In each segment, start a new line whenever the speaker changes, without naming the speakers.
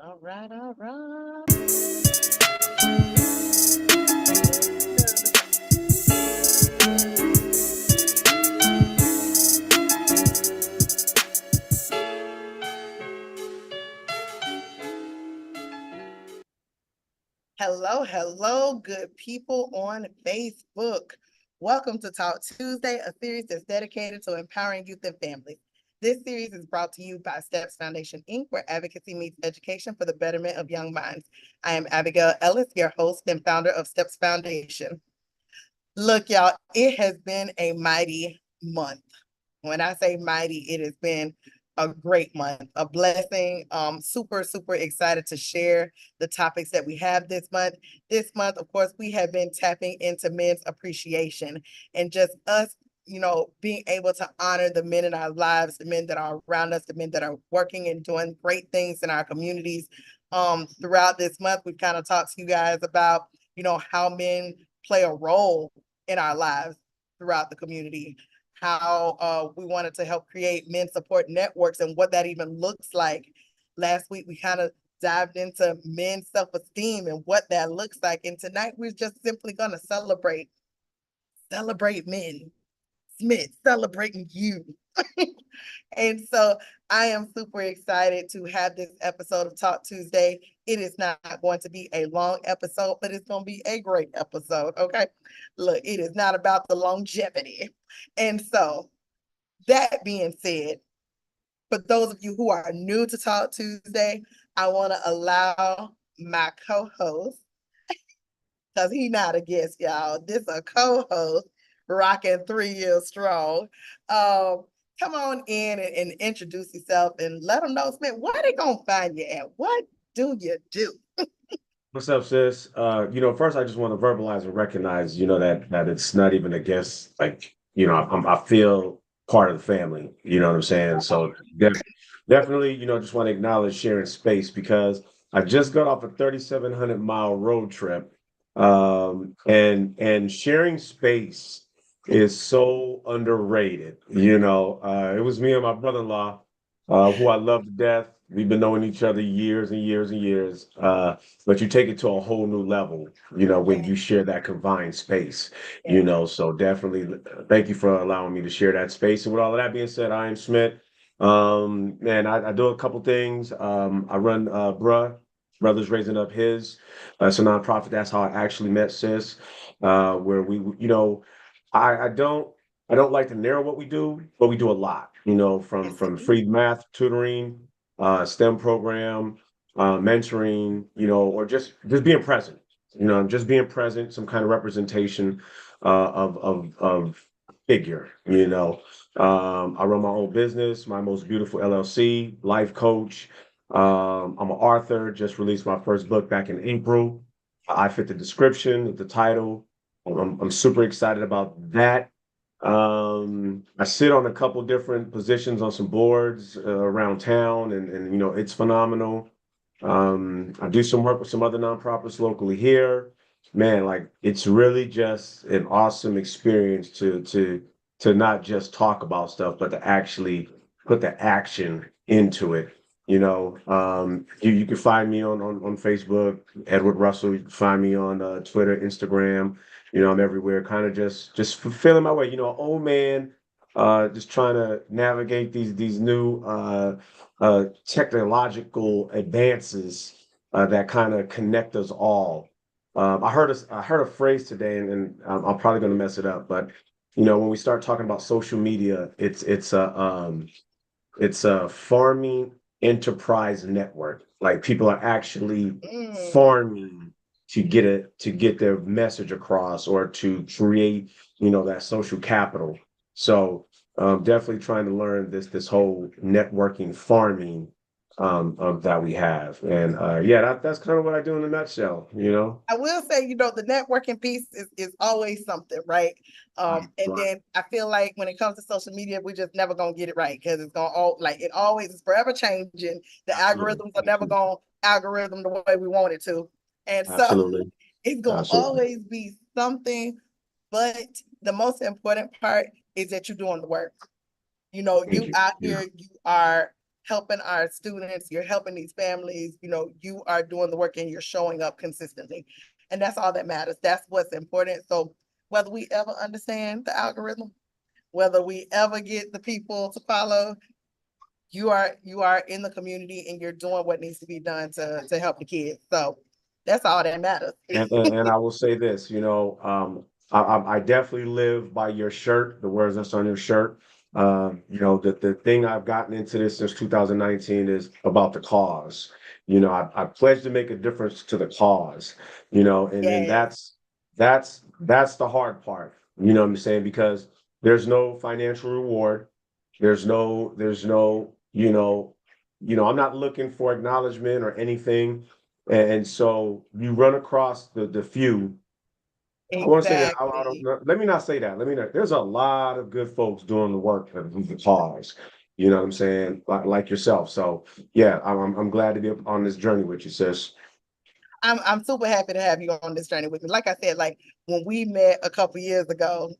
All right, all right. Hello, hello, good people on Facebook. Welcome to Talk Tuesday, a series that's dedicated to empowering youth and families. This series is brought to you by Steps Foundation, Inc., where advocacy meets education for the betterment of young minds. I am Abigail Ellis, your host and founder of Steps Foundation. Look, y'all, it has been a mighty month. When I say mighty, it has been a great month, a blessing. Super, super excited to share the topics that we have this month. This month, of course, we have been tapping into men's appreciation and just us, being able to honor the men in our lives, the men that are around us, the men that are working and doing great things in our communities. Throughout this month, we've kind of talked to you guys about, how men play a role in our lives throughout the community, how we wanted to help create men support networks and what that even looks like. Last week, we kind of dived into men's self-esteem and what that looks like. And tonight, we're just simply going to celebrate men. Smith, celebrating you. And so I am super excited to have this episode of Talk Tuesday. It is not going to be a long episode, but it's going to be a great episode. Okay. Look, it is not about the longevity. And so, that being said, for those of you who are new to Talk Tuesday, I want to allow my co-host, because he not a guest, y'all. This a co-host rocking 3 years strong. Um, Come on in and introduce yourself and let them know, Smith, where they gonna find you at? What do you do?
What's up, sis? First I just want to verbalize and recognize, that it's not even a guess. Like, I feel part of the family. You know what I'm saying? So definitely, just want to acknowledge sharing space because I just got off a 3,700-mile road trip, and sharing space is so underrated. It was me and my brother-in-law, who I love to death. We've been knowing each other years and years and years. But you take it to a whole new level, when you share that confined space, So definitely thank you for allowing me to share that space. And with all of that being said, I am Smith. Man, I do a couple things. I run Brothers Raising Up His. It's a nonprofit. That's how I actually met sis. Where I don't like to narrow what we do, but we do a lot,
Yes,
from free math tutoring, STEM program, mentoring, or just being present, just being present, some kind of representation of figure, I run my own business, My Most Beautiful LLC, life coach. I'm an author, just released my first book back in April. I fit the description, the title. I'm super excited about that. I sit on a couple different positions on some boards around town, and it's phenomenal. I do some work with some other nonprofits locally here. Man, like it's really just an awesome experience to not just talk about stuff, but to actually put the action into it. You can find me on Facebook, Edward Russell. You can find me on Twitter, Instagram. I'm everywhere, kind of just fulfilling my way. Old man, just trying to navigate these new technological advances that kind of connect us all. I heard a phrase today, and I'm probably going to mess it up, but when we start talking about social media, it's a farming enterprise network. Like people are actually
Mm.
farming to get their message across or to create, that social capital. So definitely trying to learn this whole networking farming of that we have. And yeah, that's kind of what I do in a nutshell.
I will say, the networking piece is always something, right?
Right,
And
right.
then I feel like when it comes to social media, we just never gonna get it right because it's gonna all like it always is forever changing. The
Absolutely.
algorithms are never gonna algorithm the way we want it to. And so
Absolutely.
it's gonna
Absolutely.
always be something, but the most important part is that you're doing the work.
Thank
You
you.
out
Yeah.
here, you are helping our students, you're helping these families, you are doing the work and you're showing up consistently. And that's all that matters. That's what's important. So whether we ever understand the algorithm, whether we ever get the people to follow, you are in the community and you're doing what needs to be done to help the kids. So that's all that matters.
And I will say this, I definitely live by your shirt, the words that's on your shirt. The thing I've gotten into this since 2019 is about the cause. I pledged to make a difference to the cause, and then
Yes.
that's the hard part, you know what I'm saying? Because there's no financial reward. There's no, I'm not looking for acknowledgement or anything. And so you run across the few. I want to say that I don't
Exactly.
know. Let me not say that. Let me not. There's a lot of good folks doing the work of the cause. You know what I'm saying? Like yourself. So yeah, I'm glad to be on this journey with you, sis.
I'm super happy to have you on this journey with me. Like I said, like when we met a couple years ago,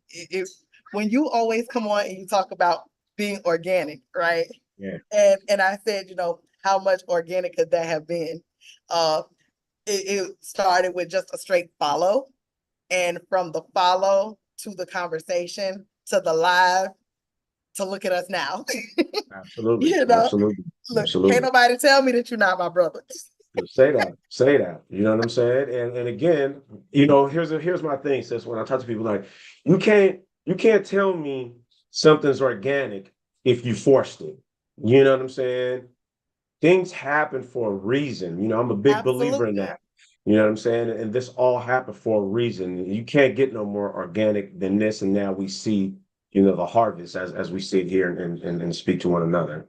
when you always come on and you talk about being organic, right?
Yeah.
And I said, how much organic could that have been? Uh, it started with just a straight follow, and from the follow to the conversation to the live to look at us now.
Absolutely.
you know,
Absolutely.
Look, can't
Absolutely.
nobody tell me that you're not my brother.
Say that. Say that. You know what I'm saying? And again, here's my thing, sis. When I talk to people, like, you can't tell me something's organic if you forced it. You know what I'm saying? Things happen for a reason. I'm a big believer in
Absolutely.
that. You know what I'm saying? And this all happened for a reason. You can't get no more organic than this. And now we see, the harvest as we sit here and speak to one another.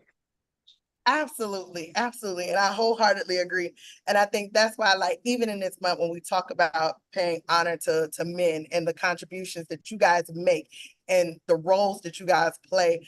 Absolutely, absolutely. And I wholeheartedly agree. And I think that's why, like, even in this month, when we talk about paying honor to men and the contributions that you guys make and the roles that you guys play,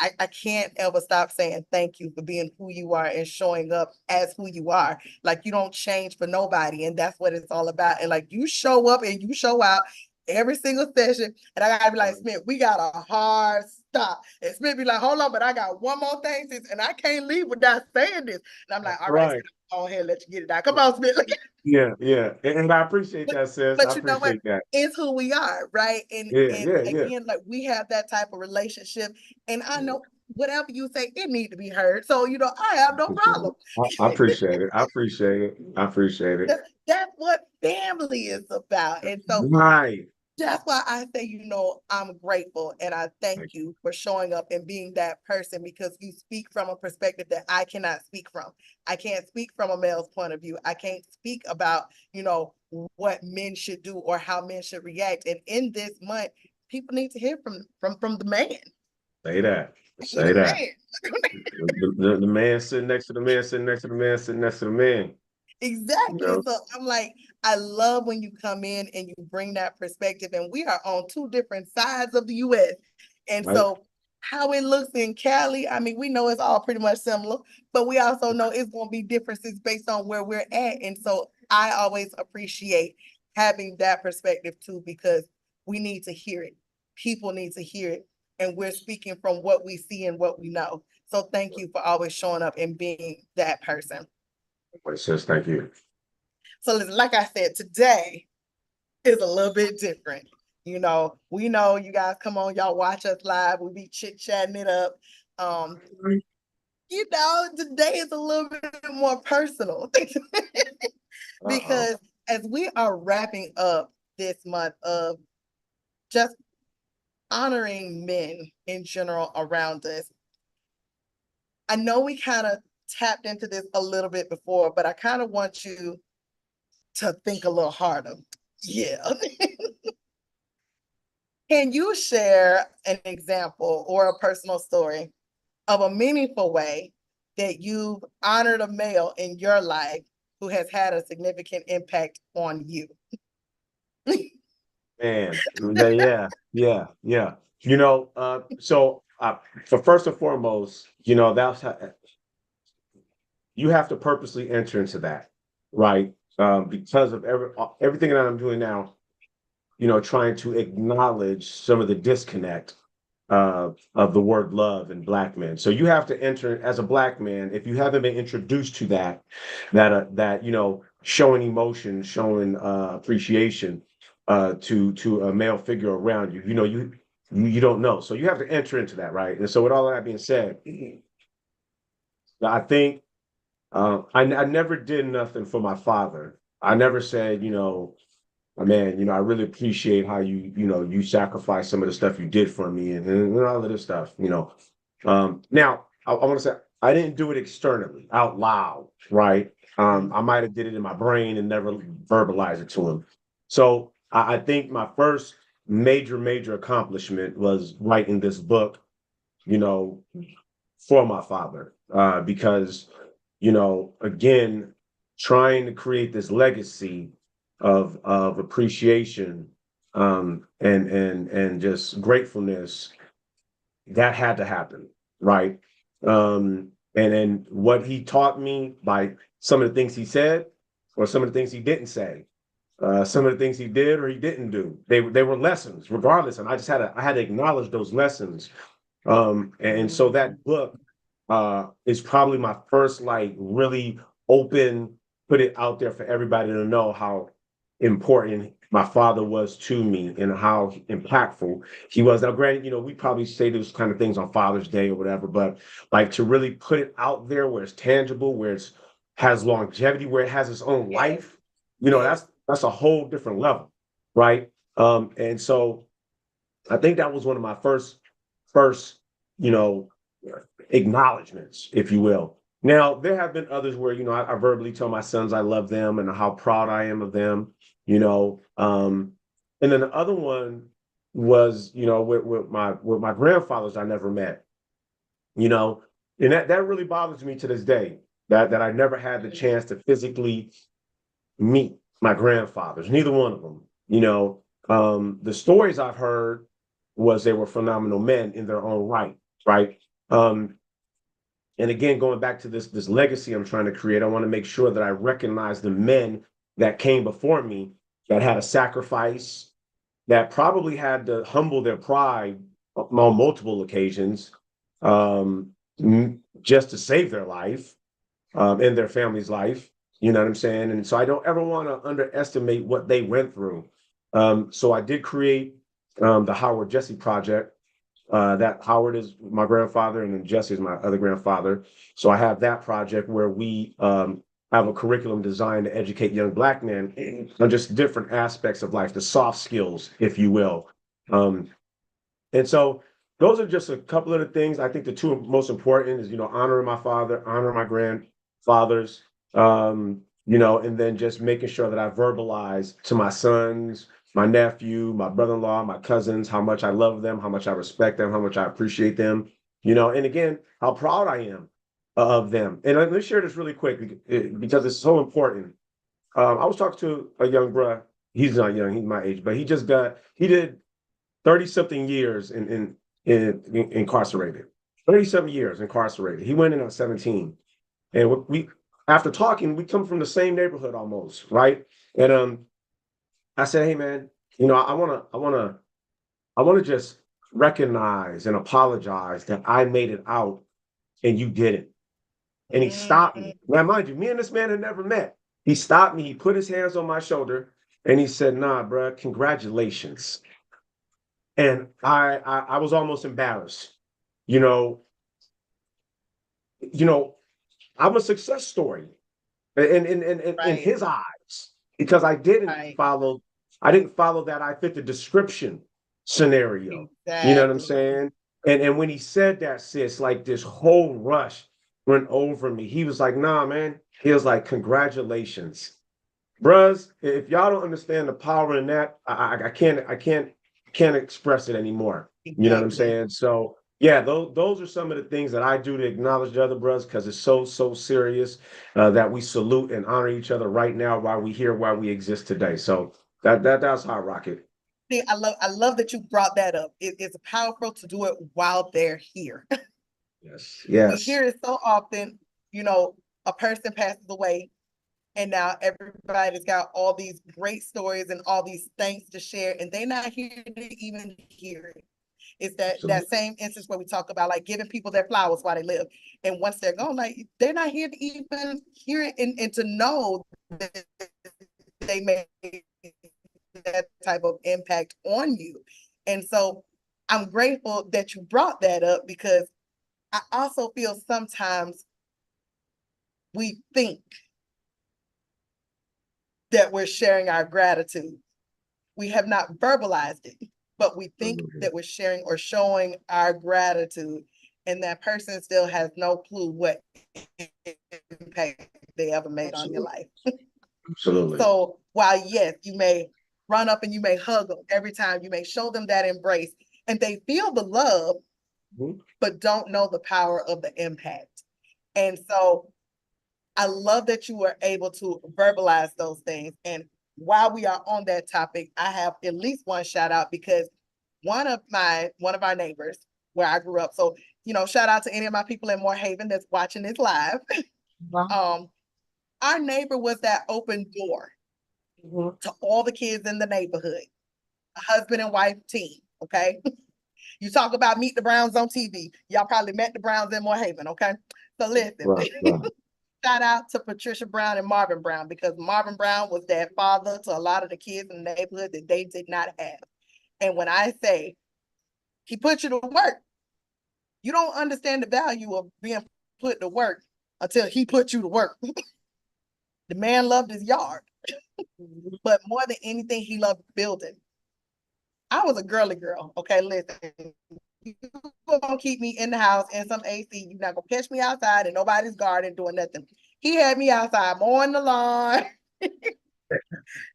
I can't ever stop saying thank you for being who you are and showing up as who you are. Like you don't change for nobody. And that's what it's all about. And like you show up and you show out every single session. And I gotta be like, Smith, we got a hard stop. And Smith be like, hold on, but I got one more thing, sis, and I can't leave without saying this. And I'm like, all right,
Right.
Smith, go ahead, let you get it out. Come on, Smith.
Yeah, yeah. And I appreciate
But
that, sis. I
but you know what?
appreciate that.
It's who we are, right? And
Yeah,
and
yeah, yeah.
again, like we have that type of relationship. And I know whatever you say, it need to be heard. So I have no
Appreciate
problem.
it. I appreciate it. I appreciate it. I appreciate it.
That's what family is about. And so
Right.
that's why I say, I'm grateful and I thank you for showing up and being that person because you speak from a perspective that I cannot speak from. I can't speak from a male's point of view. I can't speak about, what men should do or how men should react. And in this month, people need to hear from the man.
Say that.
The
Say that.
man.
The man sitting next to the man, sitting next to the man, sitting next to the man. You
Exactly.
know?
So I'm like, I love when you come in and you bring that perspective. And we are on two different sides of the US. And
Right.
so how it looks in Cali, I mean, we know it's all pretty much similar, but we also know it's going to be differences based on where we're at. And so I always appreciate having that perspective too, because we need to hear it. People need to hear it. And we're speaking from what we see and what we know. So thank you for always showing up and being that person.
It says thank you.
So listen, like I said, today is a little bit different. We know you guys come on, y'all watch us live. We be chit-chatting it up. Um, today is a little bit more personal
Uh-oh.
because as we are wrapping up this month of just honoring men in general around us, I know we kind of tapped into this a little bit before, but I kind of want you to think a little harder. Yeah. Can you share an example or a personal story of a meaningful way that you've honored a male in your life who has had a significant impact on you?
Man, yeah, yeah, yeah. For first and foremost, that's how you have to purposely enter into that, right? Because of everything that I'm doing now, trying to acknowledge some of the disconnect of the word love in Black men. So you have to enter as a Black man, if you haven't been introduced to that showing emotion, showing appreciation to a male figure around you. You don't know. So you have to enter into that, right? And so with all that being said, I think I never did nothing for my father. I never said, man, I really appreciate how you sacrificed some of the stuff you did for me and all of this stuff, Now, I want to say I didn't do it externally, out loud, right? I might have did it in my brain and never verbalized it to him. So I think my first major accomplishment was writing this book, you know, for my father, because, again, trying to create this legacy of appreciation and just gratefulness that had to happen, right? And what he taught me by some of the things he said or some of the things he didn't say, some of the things he did or he didn't do, they were lessons regardless, and I had to acknowledge those lessons. And so that book is probably my first like really open, put it out there for everybody to know how important my father was to me and how impactful he was. Now, granted, we probably say those kind of things on Father's Day or whatever, but like to really put it out there where it's tangible, where it's has longevity, where it has its own life, that's a whole different level, right? And so I think that was one of my first, you know, acknowledgments, if you will. Now, there have been others where, I verbally tell my sons I love them and how proud I am of them, you know. And then the other one was, with my grandfathers I never met, and that really bothers me to this day that I never had the chance to physically meet my grandfathers, neither one of them, the stories I've heard was they were phenomenal men in their own right, right? Um, and again, going back to this legacy I'm trying to create, I want to make sure that I recognize the men that came before me that had a sacrifice, that probably had to humble their pride on multiple occasions, just to save their life and their family's life. You know what I'm saying? And so I don't ever want to underestimate what they went through. So I did create the Howard Jesse Project. That Howard is my grandfather, and then Jesse is my other grandfather. So I have that project where we have a curriculum designed to educate young Black men on just different aspects of life, the soft skills, if you will. And so those are just a couple of the things. I think the two most important is, honoring my father, honoring my grandfathers, and then just making sure that I verbalize to my sons, my nephew, my brother-in-law, my cousins, how much I love them, how much I respect them, how much I appreciate them, and again, how proud I am of them. And let me share this really quick because it's so important. I was talking to a young bruh. He's not young, he's my age, but he did 30 something years in incarcerated. 37 years incarcerated. He went in at 17. And we after talking, we come from the same neighborhood almost, right? And I said, hey man, I wanna just recognize and apologize that I made it out and you didn't. And he stopped me. Now, mind you, me and this man had never met. He stopped me, he put his hands on my shoulder, and he said, nah, bro, congratulations. And I was almost embarrassed. You know, I'm a success story in his eyes because I didn't follow that I fit the description scenario. Exactly. You know what I'm saying? And when he said that, sis, like this whole rush went over me. He was like, nah, man. He was like, congratulations. Bruhs, if y'all don't understand the power in that, I can't express it anymore. Exactly. You know what I'm saying? So yeah, those are some of the things that I do to acknowledge the other brothers because it's so serious that we salute and honor each other right now while we here, while we exist today. So that's how I rock it.
See, I love that you brought that up. It's powerful to do it while they're here.
Yes.
We hear it so often, a person passes away and now everybody's got all these great stories and all these things to share, and they're not here to even hear it. It's that
Absolutely.
same instance where we talk about like giving people their flowers while they live. And once they're gone, like they're not here to even hear it and to know that they made that type of impact on you. And so I'm grateful that you brought that up, because I also feel sometimes we think that we're sharing our gratitude. We have not verbalized it, but we think that we're sharing or showing our gratitude, and that person still has no clue what impact they ever made on your life.
Absolutely.
So while yes, you may run up and you may hug them every time, you may show them that embrace, and they feel the love, but don't know the power of the impact. And so I love that you were able to verbalize those things. And while we are on that topic, I have at least one shout out, because one of our neighbors where I grew up. So, shout out to any of my people in Moore Haven that's watching this live.
Wow.
Our neighbor was that open door to all the kids in the neighborhood, a husband and wife team. Okay. You talk about Meet the Browns on TV. Y'all probably met the Browns in Moore Haven. Okay. So listen.
Right.
Shout out to Patricia Brown and Marvin Brown, because Marvin Brown was that father to a lot of the kids in the neighborhood that they did not have. And when I say he put you to work, you don't understand the value of being put to work until he put you to work. The man loved his yard, but more than anything, he loved building. I was a girly girl. Okay, listen. You gonna keep me in the house in some AC. You're not gonna catch me outside in nobody's garden doing nothing. He had me outside mowing the lawn.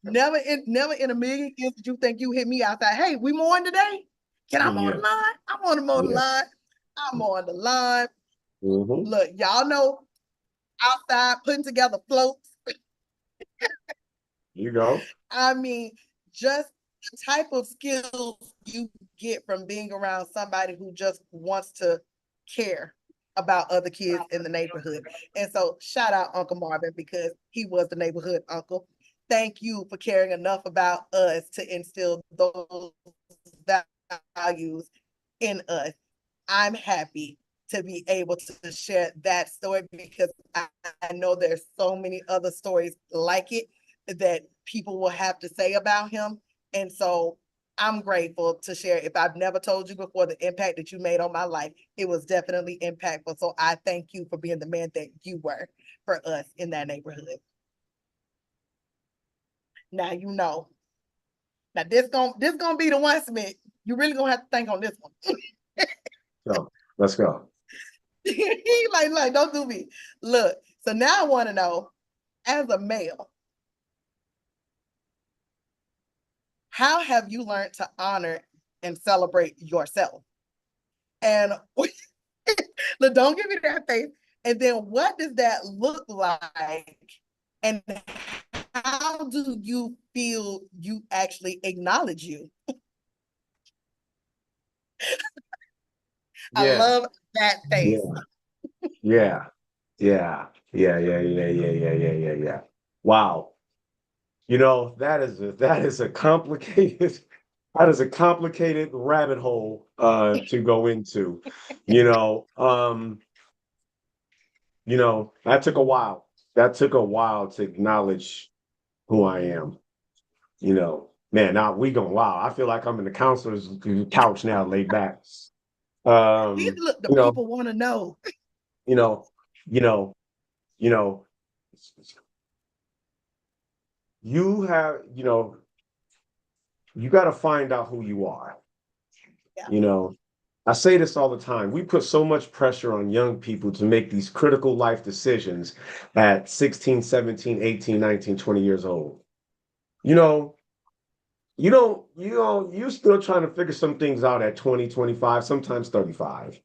Never in a million years did you think you hit me outside. Hey, we mowing today? Can I mow the lawn? I want to mow the lawn. I'm mowing the lawn. Look, y'all know, outside putting together floats.
You go.
I mean, just the type of skills you get from being around somebody who just wants to care about other kids in the neighborhood. And so shout out Uncle Marvin, because he was the neighborhood uncle. Thank you for caring enough about us to instill those values in us. I'm happy to be able to share that story, because I know there's so many other stories like it that people will have to say about him. And so I'm grateful to share. If I've never told you before the impact that you made on my life, it was definitely impactful. So I thank you for being the man that you were for us in that neighborhood. Now you know. Now this gonna be the one, Smith. You really gonna have to think on this one.
So let's go.
He like, don't do me. Look, so now I want to know, as a male, how have you learned to honor and celebrate yourself? And look, don't give me that face. And then what does that look like? And how do you feel you actually acknowledge you? I love that face.
Yeah. Wow. That is a complicated rabbit hole to go into. That took a while. That took a while to acknowledge who I am. Man, now we going wow. I feel like I'm in the counselor's couch now, laid back.
Look, the people want to know.
You know, you know, you know, you have, you got to find out who you are.
Yeah.
I say this all the time. We put so much pressure on young people to make these critical life decisions at 16, 17, 18, 19, 20 years old. You're still trying to figure some things out at 20, 25, sometimes 35,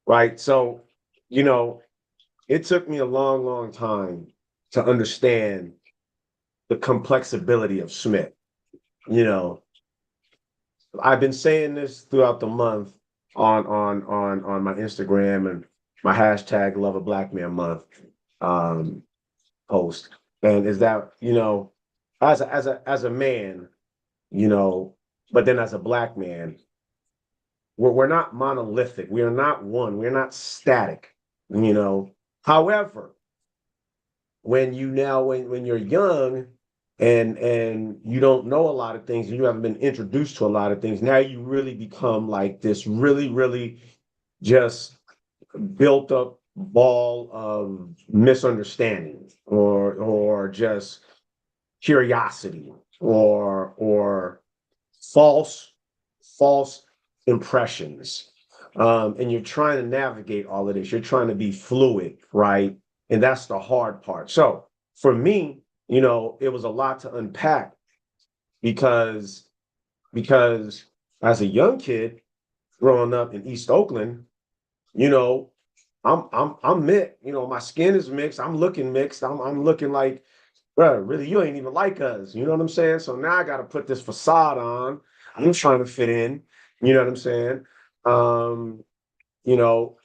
right? So, it took me a long, long time to understand the complexity of Smith. I've been saying this throughout the month on my Instagram and my hashtag Love a Black Man Month post. And is that, as a man, but then as a Black man, we're not monolithic. We are not one. We're not static, you know. However, when you're young and you don't know a lot of things and you haven't been introduced to a lot of things, now you really become like this really, really just built up ball of misunderstanding or just curiosity or false false impressions. And you're trying to navigate all of this. You're trying to be fluid, right? And that's the hard part. So for me, it was a lot to unpack because because as a young kid growing up in East Oakland, you know, I'm mixed. My skin is mixed. I'm looking mixed. I'm looking like, bro, really, you ain't even like us. You know what I'm saying? So now I got to put this facade on. I'm trying to fit in. You know what I'm saying? Um, you know,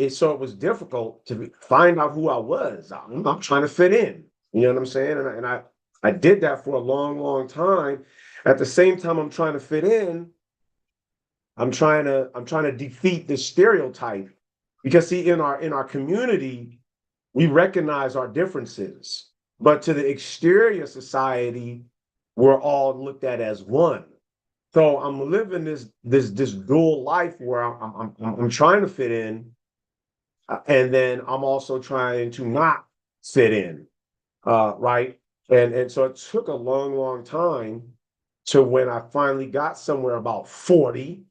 so it was difficult to find out who I was. I'm trying to fit in. You know what I'm saying? And I did that for a long, long time. At the same time, I'm trying to fit in. I'm trying to defeat this stereotype because see, in our community, we recognize our differences, but to the exterior society, we're all looked at as one. So I'm living this dual life where I'm trying to fit in, and then I'm also trying to not fit in, right? And so it took a long, long time to when I finally got somewhere about 40,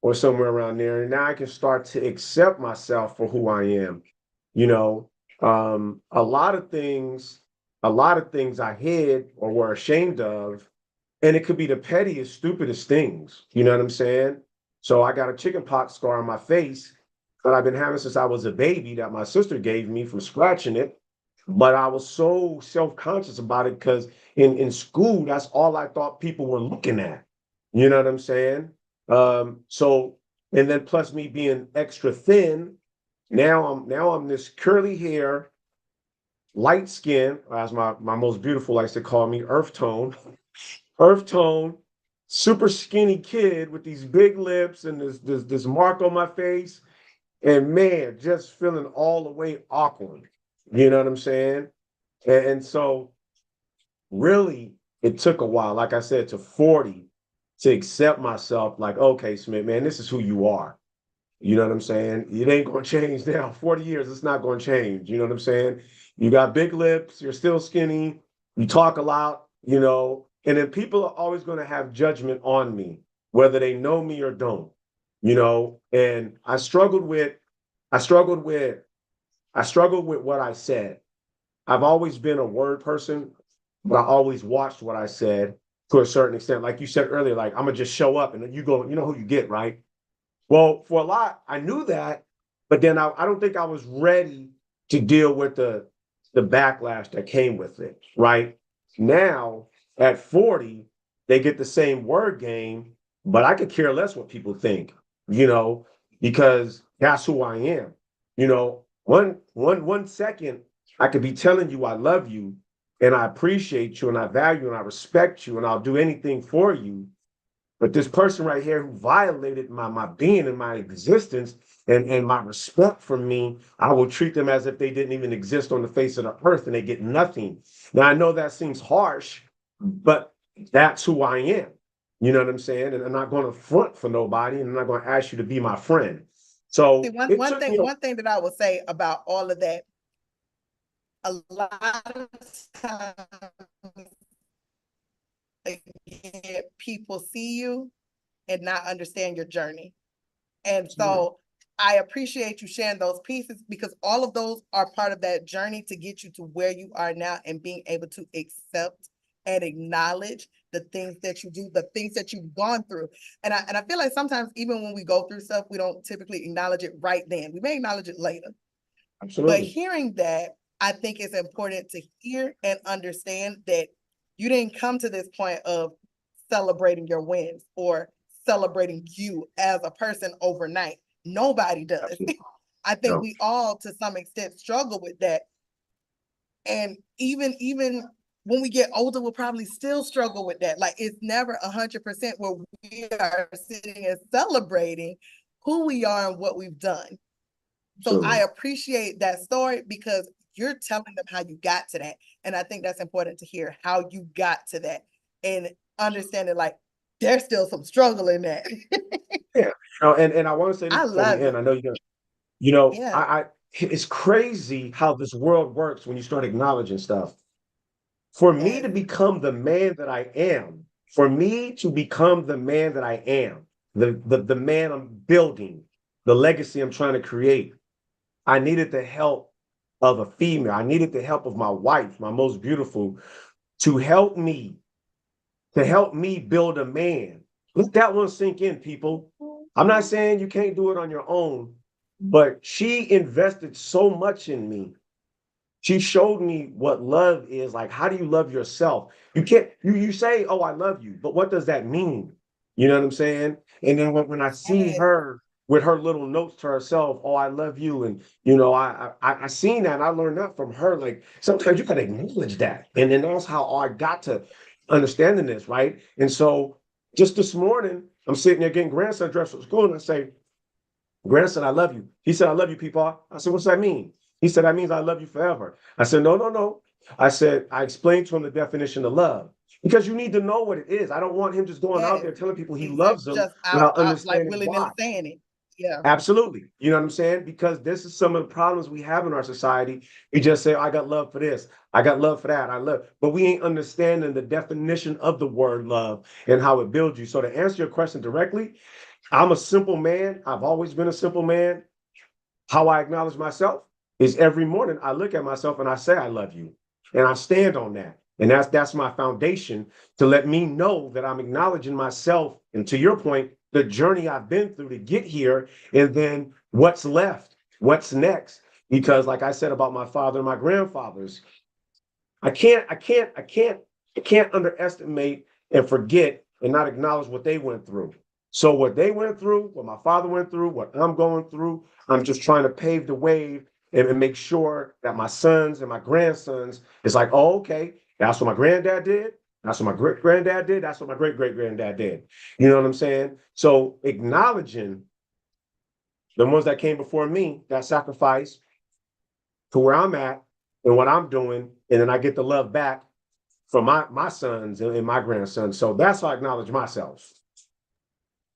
or somewhere around there, and now I can start to accept myself for who I am. You know, a lot of things, I hid or were ashamed of, and it could be the pettiest, stupidest things. You know what I'm saying? So I got a chicken pox scar on my face that I've been having since I was a baby that my sister gave me from scratching it. But I was so self-conscious about it because in school, that's all I thought people were looking at. You know what I'm saying? So and then plus me being extra thin, now I'm this curly hair, light skin, as my most beautiful likes to call me, earth tone, super skinny kid with these big lips and this mark on my face, and man, just feeling all the way awkward. You know what I'm saying? And so really, it took a while, like I said, to 40 to accept myself. Like, okay, Smith, man, this is who you are. You know what I'm saying? It ain't gonna change now. 40 years, it's not gonna change. You know what I'm saying? You got big lips, you're still skinny, you talk a lot, and then people are always gonna have judgment on me, whether they know me or don't, and I struggled with, I struggled with what I said. I've always been a word person, but I always watched what I said to a certain extent. Like you said earlier, like I'm gonna just show up and then you go, you know who you get, right? Well, for a lot, I knew that, but then I don't think I was ready to deal with the backlash that came with it. Right now, at 40, they get the same word game, but I could care less what people think, you know, because that's who I am. One second I could be telling you I love you and I appreciate you and I value and I respect you and I'll do anything for you. But this person right here who violated my being and my existence and my respect for me, I will treat them as if they didn't even exist on the face of the earth and they get nothing. Now, I know that seems harsh, but that's who I am. You know what I'm saying? And I'm not going to front for nobody and I'm not going to ask you to be my friend.
See,
So
one
it
one
took
thing
me,
one thing that I would say about all of that, a lot of times again, people see you and not understand your journey. And so I appreciate you sharing those pieces because all of those are part of that journey to get you to where you are now and being able to accept and acknowledge the things that you do, the things that you've gone through. And I feel like sometimes even when we go through stuff, we don't typically acknowledge it right then. We may acknowledge it later. But
absolutely.
hearing that, I think it's important to hear and understand that you didn't come to this point of celebrating your wins or celebrating you as a person overnight. Nobody does.
Absolutely.
I think
No.
we all to some extent struggle with that. And even when we get older, we'll probably still struggle with that. Like it's never 100% where we are sitting and celebrating who we are and what we've done. So I appreciate that story because you're telling them how you got to that. And I think that's important to hear how you got to that and understanding like there's still some struggle in that.
Yeah. And I want to say this
I
before we
love it.
end. I know you're gonna, you know,
Yeah.
it's crazy how this world works when you start acknowledging stuff. For me to
Yes.
become the man that I am, for me to become the man that I am, the man I'm building, the legacy I'm trying to create, I needed the help of a female. I needed the help of my wife, my most beautiful, to help me, build a man. Let that one sink in, people. I'm not saying you can't do it on your own, but she invested so much in me. She showed me what love is. Like, how do you love yourself? You can't, you say, oh, I love you, but what does that mean? You know what I'm saying? And then when I see
Yes.
her with her little notes to herself, oh, I love you. And, you know, I seen that and I learned that from her. Like, sometimes you got to acknowledge that. And then that's how I got to understanding this, right? And so just this morning, I'm sitting there getting grandson dressed for school and I say, grandson, I love you. He said, I love you, Peepaw. I said, what's that mean? He said, that means I love you forever. I said, no, no, no. I said, I explained to him the definition of love because you need to know what it is. I don't want him just going out
Yes.
there telling people he
Exactly.
loves them
Just
without
out like
understanding
willy-nilly
why.
saying it. Yeah.
Absolutely. You know what I'm saying? Because this is some of the problems we have in our society. We just say, I got love for this. I got love for that. I love, but we ain't understanding the definition of the word love and how it builds you. So to answer your question directly, I'm a simple man. I've always been a simple man. How I acknowledge myself is every morning I look at myself and I say, I love you. And I stand on that. And that's my foundation to let me know that I'm acknowledging myself. And to your point, the journey I've been through to get here, and then what's left, what's next. Because like I said about my father and my grandfathers, I can't underestimate and forget and not acknowledge what they went through. So what they went through, what my father went through, what I'm going through, I'm just trying to pave the way and make sure that my sons and my grandsons is like, oh, okay, that's what my granddad did. That's what my great granddad did. That's what my great great granddad did. You know what I'm saying? So acknowledging the ones that came before me, that sacrifice to where I'm at and what I'm doing, and then I get the love back from my sons and my grandsons. So that's how I acknowledge myself.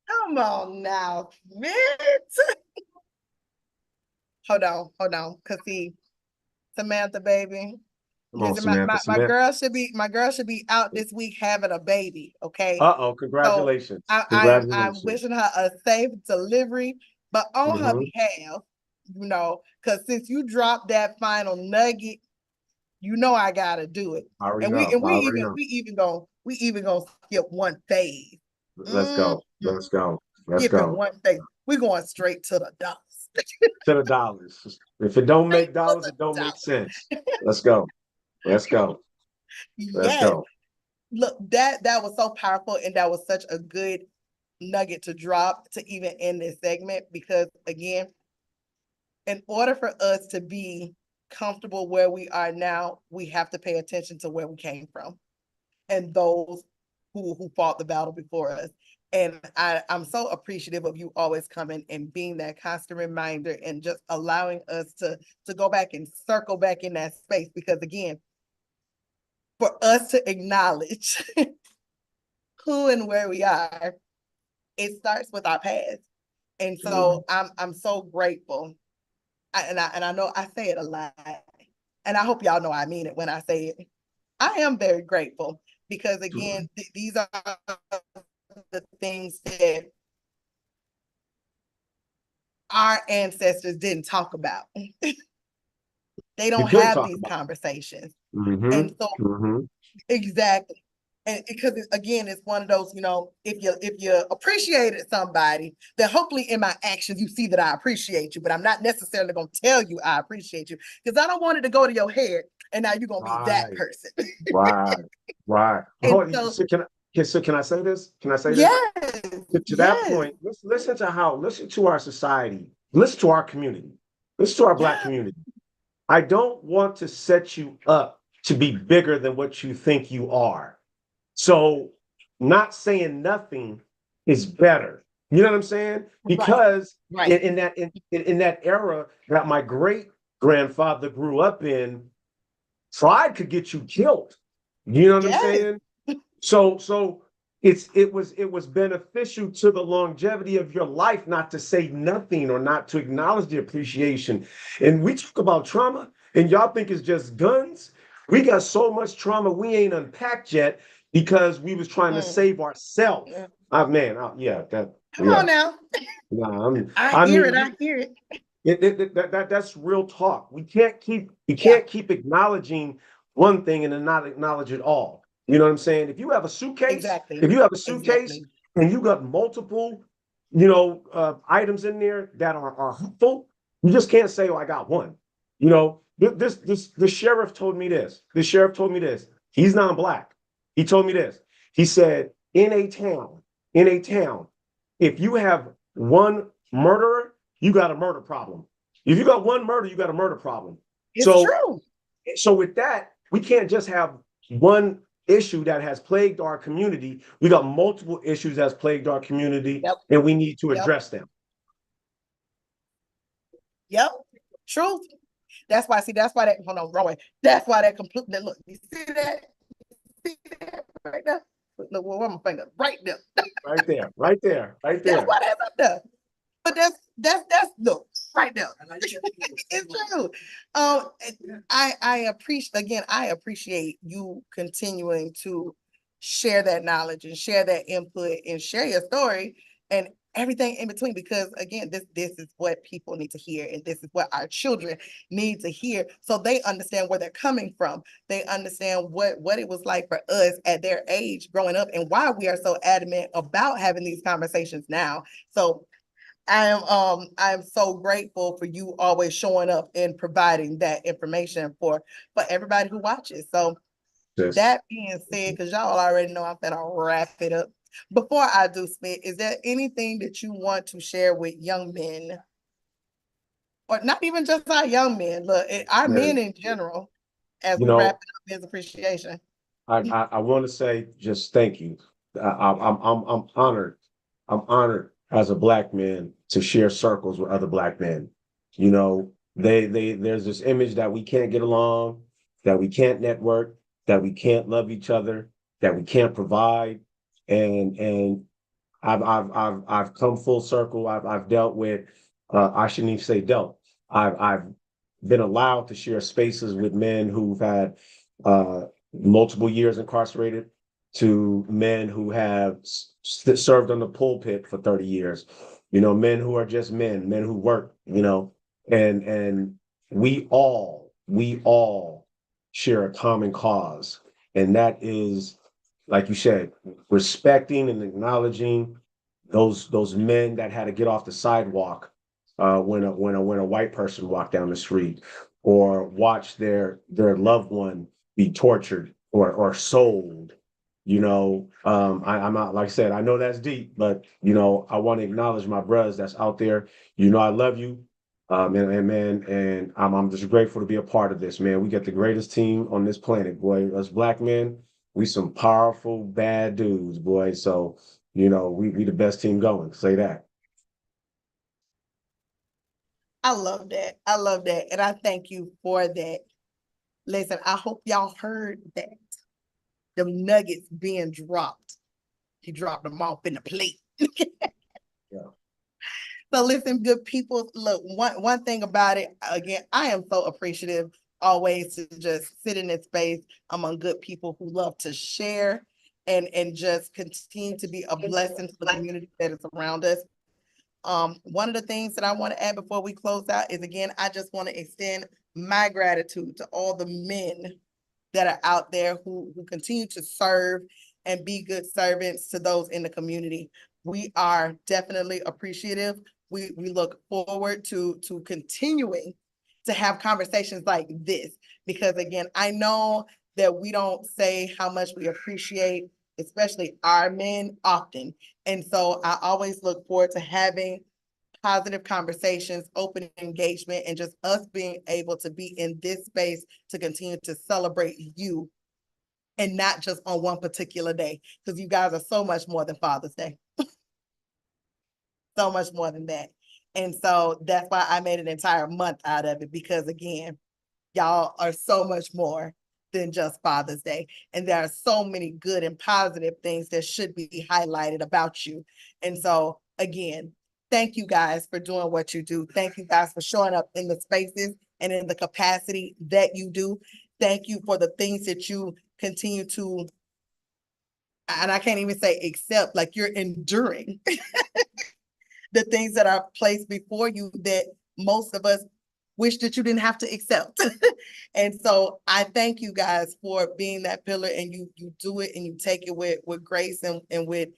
Come on now, man. Hold on. Cause see, Samantha, baby.
Come on,
Listen,
Samantha.
my
Samantha.
girl should be out this week having a baby. Okay.
Uh-oh,
So
congratulations.
I'm
Congratulations.
wishing her a safe delivery, but on her
Mm-hmm.
behalf, because since you dropped that final nugget, I gotta do it.
I already
And
know. I already know.
we even gonna skip one phase.
Let's
Mm,
go. Let's go. Let's
skipping
go.
one phase. We're going straight to the dollars.
To the dollars. If it don't
Straight
make
to
dollars,
the
it don't make
dollars.
sense. Let's go. Let's go. Let's
Yes.
go.
Look, that was so powerful, and that was such a good nugget to drop to even end this segment because again, in order for us to be comfortable where we are now, we have to pay attention to where we came from and those who fought the battle before us. And I'm so appreciative of you always coming and being that constant reminder and just allowing us to go back and circle back in that space. Because again, for us to acknowledge who and where we are, it starts with our past. And so I'm so grateful. And I know I say it a lot. And I hope y'all know I mean it when I say it. I am very grateful because again, these are the things that our ancestors didn't talk about. They
You
don't
couldn't
have
talk
these
about
conversations.
it. Mm-hmm.
And so
Mm-hmm.
exactly. And because again, it's one of those, if you appreciated somebody, then hopefully in my actions you see that I appreciate you, but I'm not necessarily gonna tell you I appreciate you because I don't want it to go to your head and now you're gonna be that
Right.
person.
Right. Right.
And
Hold,
so
can I say this? Can I say this?
yes,
To that
yes,
point, listen to our society, listen to our community, listen to our Black
yeah,
community. I don't want to set you up to be bigger than what you think you are. So not saying nothing is better. You know what I'm saying?
Right,
Because
right.
in that era that my great grandfather grew up in, pride could get you killed. You know what I'm
Yes,
saying? So it was beneficial to the longevity of your life not to say nothing or not to acknowledge the appreciation. And we talk about trauma, and y'all think it's just guns. We got so much trauma we ain't unpacked yet because we was trying to
mm,
save ourselves.
yeah.
Yeah, that
Come on
yeah.
now.
Nah,
I
I
hear
mean,
it, I hear it.
that's real talk. We
Yeah,
can't keep acknowledging one thing and then not acknowledge it all. You know what I'm saying?
exactly,
If you have a suitcase
exactly.
and you got multiple, items in there that are helpful, you just can't say, "Oh, I got one." You know, the sheriff told me this. The sheriff told me this. He's non-black. He told me this. He said, in a town, if you have one murderer, you got a murder problem. If you got one murder, you got a murder problem.
It's
So,
true.
so with that, we can't just have one issue that has plagued our community. We got multiple issues that's plagued our community,
Yep,
and we need to
yep,
address them.
yep. Truth. That's why, see, that's why that, hold on, wrong way. That's why that completely, look, you see that? See that right there? Look, where my finger? Right there.
Right there, right there, right
That's
there.
why that's up there. But that's look right there. It's true. I appreciate, again, I appreciate you continuing to share that knowledge and share that input and share your story and everything in between, because again, this is what people need to hear, and this is what our children need to hear, so they understand where they're coming from. They understand what it was like for us at their age growing up, and why we are so adamant about having these conversations now. So I'm so grateful for you always showing up and providing that information for everybody who watches. So
Yes.
that being said, because y'all already know I'm gonna wrap it up. Before I do, Smith, is there anything that you want to share with young men, or not even just our young men, look, our
Man,
men in general, as
you
we wrap
know,
it up, his appreciation?
I want to say just thank you. I'm honored. I'm honored as a black man to share circles with other black men. You know, there's this image that we can't get along, that we can't network, that we can't love each other, that we can't provide, and I've come full circle. I've dealt with. I shouldn't even say dealt. I've been allowed to share spaces with men who've had multiple years incarcerated, to men who have served on the pulpit for 30 years, men who are just men who work, and we all share a common cause. And that is, like you said, respecting and acknowledging those men that had to get off the sidewalk when a white person walked down the street, or watch their loved one be tortured or sold. I'm not, like I said, I know that's deep, but I want to acknowledge my brothers that's out there. I love you. And man, and I'm just grateful to be a part of this, man. We got the greatest team on this planet, boy. Us black men, we some powerful bad dudes, boy. So, we the best team going. Say that.
I love that. I love that. And I thank you for that. Listen, I hope y'all heard that. The nuggets being dropped. He dropped them off in the plate.
Yeah.
So listen, good people, look, one thing about it, again, I am so appreciative always to just sit in this space among good people who love to share and just continue to be a blessing to the community that is around us. One of the things that I want to add before we close out is, again, I just want to extend my gratitude to all the men that are out there who continue to serve and be good servants to those in the community. We are definitely appreciative. We look forward to continuing to have conversations like this, because again, I know that we don't say how much we appreciate, especially our men, often. And so I always look forward to having positive conversations, open engagement, and just us being able to be in this space to continue to celebrate you and not just on one particular day, because you guys are so much more than Father's Day. So much more than that. And so that's why I made an entire month out of it, because again, y'all are so much more than just Father's Day. And there are so many good and positive things that should be highlighted about you. And so again, thank you guys for doing what you do. Thank you guys for showing up in the spaces and in the capacity that you do. Thank you for the things that you continue to, and I can't even say accept, like you're enduring the things that are placed before you that most of us wish that you didn't have to accept. And so I thank you guys for being that pillar, and you do it and you take it with grace and with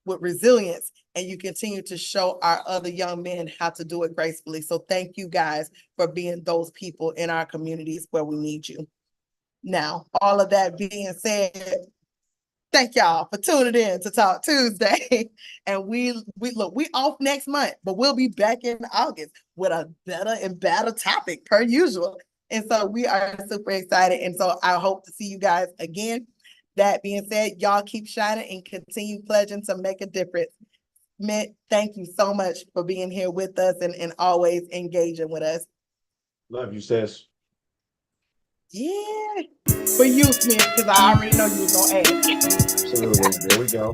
resilience, and you continue to show our other young men how to do it gracefully. So thank you guys for being those people in our communities where we need you. Now, all of that being said, thank y'all for tuning in to Talk Tuesday. And we look, we off next month, but we'll be back in August with a better and better topic per usual. And so we are super excited. And so I hope to see you guys again. That being said, y'all keep shining and continue pledging to make a difference. Mint, thank you so much for being here with us and always engaging with us.
Love you, sis.
Yeah, for you, Smith, because I already know you was gonna ask.
Absolutely. There we go.